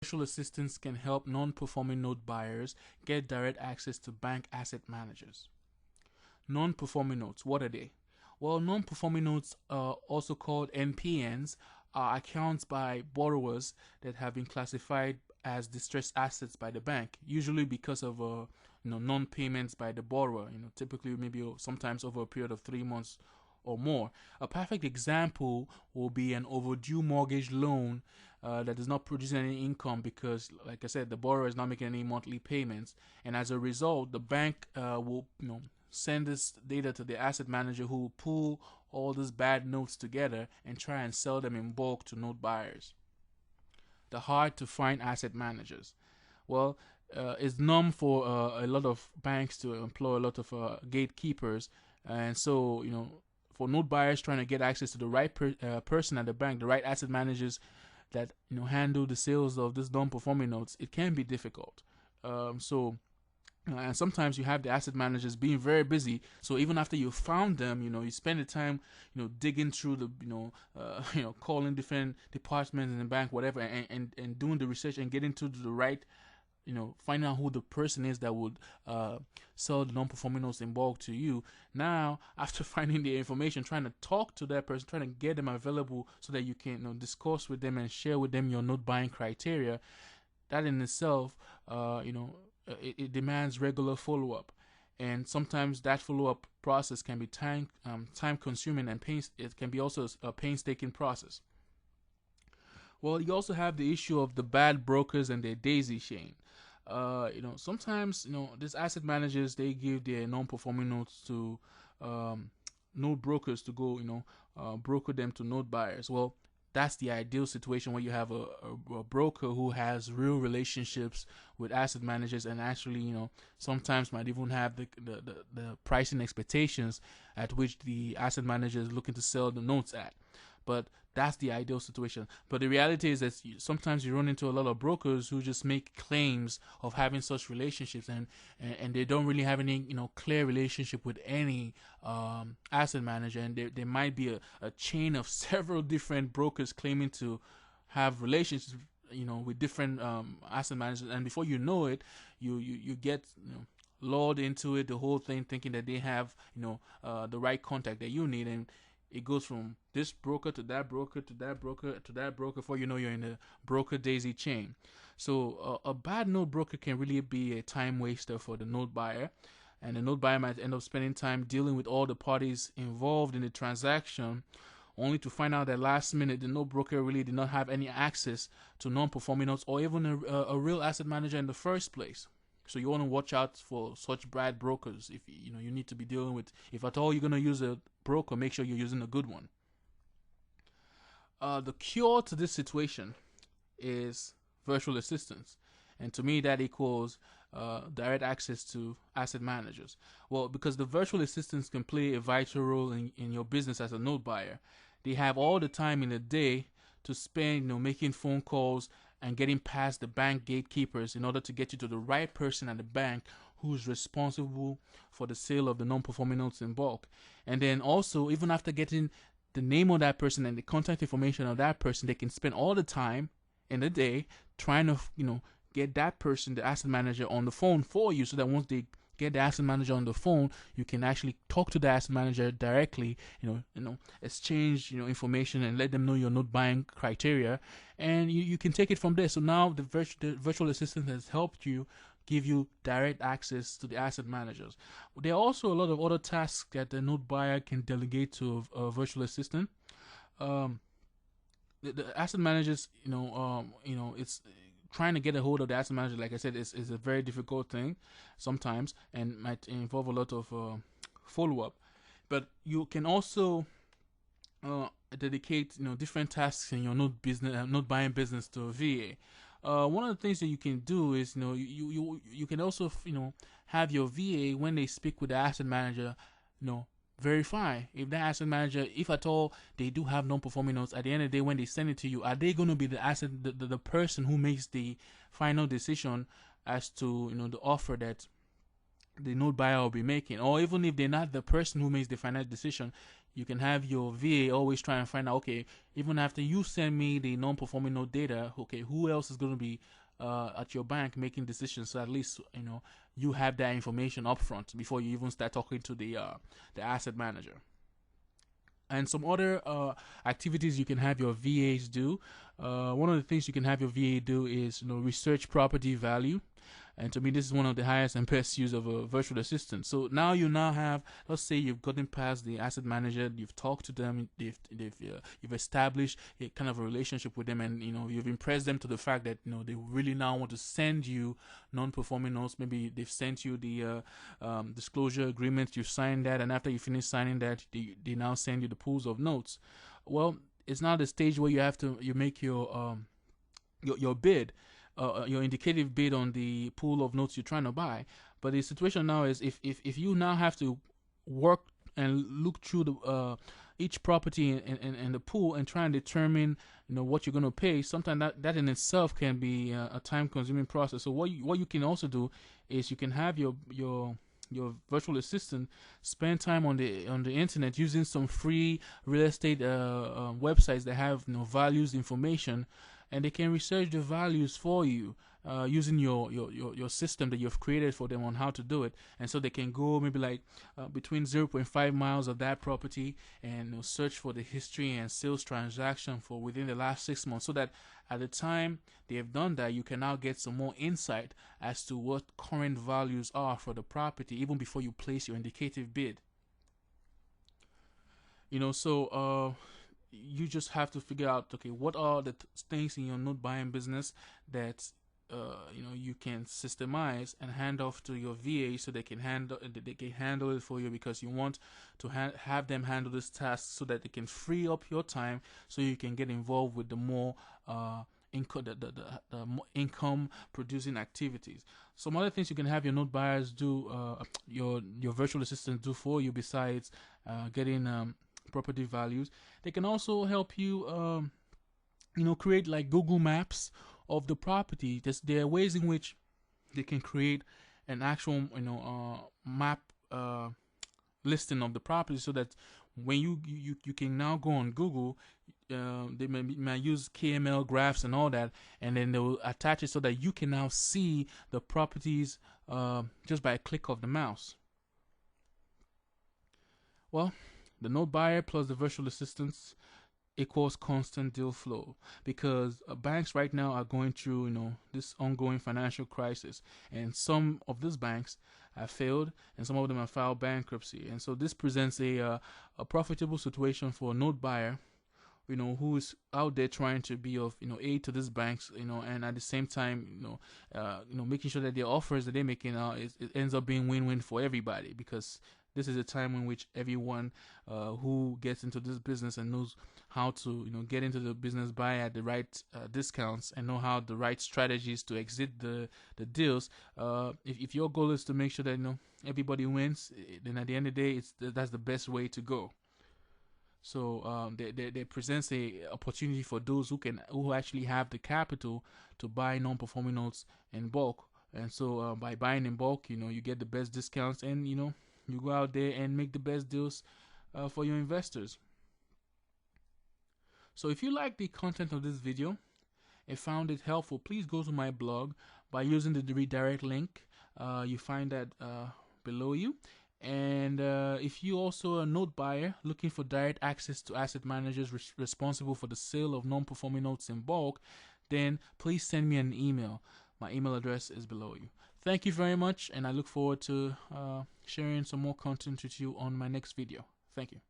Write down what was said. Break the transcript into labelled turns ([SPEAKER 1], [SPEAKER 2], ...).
[SPEAKER 1] Virtual assistants can help non-performing note buyers get direct access to bank asset managers. Non-performing notes, what are they? Well, non-performing notes, also called NPNs, are accounts by borrowers that have been classified as distressed assets by the bank, usually because of non-payments by the borrower. Typically maybe sometimes over a period of 3 months or more. A perfect example will be an overdue mortgage loan that is not producing any income because, like I said, the borrower is not making any monthly payments, and as a result, the bank will send this data to the asset manager, who will pull all these bad notes together and try and sell them in bulk to note buyers. The hard to find asset managers. Well, it's norm for a lot of banks to employ a lot of gatekeepers, and so for note buyers trying to get access to the right person at the bank, the right asset managers that handle the sales of these non-performing notes, it can be difficult. And sometimes you have the asset managers being very busy. So even after you found them, you spend the time, digging through the, calling different departments in the bank, whatever, and doing the research and getting to the right, finding out who the person is that would sell the non-performing notes in bulk to you. Now, after finding the information, trying to talk to that person, trying to get them available so that you can discuss with them and share with them your note buying criteria, that in itself, it demands regular follow-up, and sometimes that follow-up process can be time consuming, and it can be also a painstaking process. Well, you also have the issue of the bad brokers and their daisy chain. Sometimes these asset managers, they give their non-performing notes to note brokers to go broker them to note buyers. Well, that's the ideal situation where you have a broker who has real relationships with asset managers, and actually sometimes might even have the pricing expectations at which the asset manager is looking to sell the notes at. But that's the ideal situation. But the reality is that sometimes you run into a lot of brokers who just make claims of having such relationships, and they don't really have any clear relationship with any asset manager, and there might be a chain of several different brokers claiming to have relationships with different asset managers, and before you know it, you get lured into it, the whole thing, thinking that they have the right contact that you need, and it goes from this broker to that broker to that broker to that broker before you know you're in a broker daisy chain. So a bad note broker can really be a time waster for the note buyer, and the note buyer might end up spending time dealing with all the parties involved in the transaction, only to find out that last minute the note broker really did not have any access to non-performing notes or even a real asset manager in the first place. So you want to watch out for such bad brokers. If you need to be dealing with, if at all you're going to use a broker, make sure you're using a good one. The cure to this situation is virtual assistants, and to me that equals direct access to asset managers. Well, because the virtual assistants can play a vital role in your business as a note buyer. They have all the time in the day to spend making phone calls and getting past the bank gatekeepers in order to get you to the right person at the bank who's responsible for the sale of the non-performing notes in bulk. And then also, even after getting the name of that person and the contact information of that person, they can spend all the time in the day trying to get that person, the asset manager, on the phone for you, so that once they get the asset manager on the phone, you can actually talk to the asset manager directly, exchange information and let them know your note buying criteria, and you can take it from there. So now the virtual assistant has helped you, give you direct access to the asset managers. There are also a lot of other tasks that the note buyer can delegate to a virtual assistant. The asset managers, it's trying to get a hold of the asset manager, like I said, is a very difficult thing sometimes, and might involve a lot of follow-up. But you can also dedicate different tasks in your note buying business to a VA. One of the things that you can do is you can also have your VA, when they speak with the asset manager, verify if that asset manager, if at all they do have non-performing notes, at the end of the day when they send it to you, are they going to be the person who makes the final decision as to the offer that the note buyer will be making? Or even if they're not the person who makes the final decision, you can have your VA always try and find out, okay, even after you send me the non-performing note data, okay, who else is going to be at your bank making decisions? So at least you have that information up front before you even start talking to the asset manager. And some other activities you can have your VAs do. One of the things you can have your VA do is research property value. And to me, this is one of the highest and best use of a virtual assistant. So now you now have, let's say you've gotten past the asset manager, you've talked to them, you've established a kind of a relationship with them, and you've impressed them to the fact that they really now want to send you non-performing notes. Maybe they've sent you the disclosure agreement, you've signed that, and after you finish signing that, they now send you the pools of notes. Well, it's now the stage where you make your bid. Your indicative bid on the pool of notes you're trying to buy. But the situation now is if you now have to work and look through the each property in the pool and try and determine what you're going to pay, sometimes that in itself can be a time consuming process. So what you can also do is you can have your virtual assistant spend time on the internet using some free real estate websites that have values information, and they can research the values for you using your system that you've created for them on how to do it. And so they can go maybe like between 0.5 miles of that property and search for the history and sales transaction for within the last 6 months, so that at the time they have done that, you can now get some more insight as to what current values are for the property even before you place your indicative bid. So you just have to figure out, okay, what are the things in your note buying business that you can systemize and hand off to your VA so they can handle it for you, because you want to have them handle this task so that they can free up your time so you can get involved with the more income producing activities. Some other things you can have your note buyers do, your virtual assistant do for you besides getting property values. They can also help you create like Google Maps of the property. There are ways in which they can create an actual map listing of the property, so that when you can now go on Google, they might use KML graphs and all that, and then they will attach it so that you can now see the properties just by a click of the mouse. Well, the note buyer plus the virtual assistants equals constant deal flow, because banks right now are going through this ongoing financial crisis, and some of these banks have failed and some of them have filed bankruptcy, and so this presents a profitable situation for a note buyer who is out there trying to be of aid to these banks, and at the same time making sure that the offers that they're making it ends up being win-win for everybody, because this is a time in which everyone who gets into this business and knows how to get into the business, buy at the right discounts, and know how the right strategies to exit the deals. If your goal is to make sure that everybody wins, then at the end of the day, that's the best way to go. So they presents a opportunity for those who actually have the capital to buy non-performing notes in bulk. And so by buying in bulk, you get the best discounts, and you go out there and make the best deals for your investors. So if you like the content of this video and found it helpful, please go to my blog by using the redirect link. You find that below you. And if you also a note buyer looking for direct access to asset managers responsible for the sale of non-performing notes in bulk, then please send me an email. My email address is below you. Thank you very much, and I look forward to sharing some more content with you on my next video. Thank you.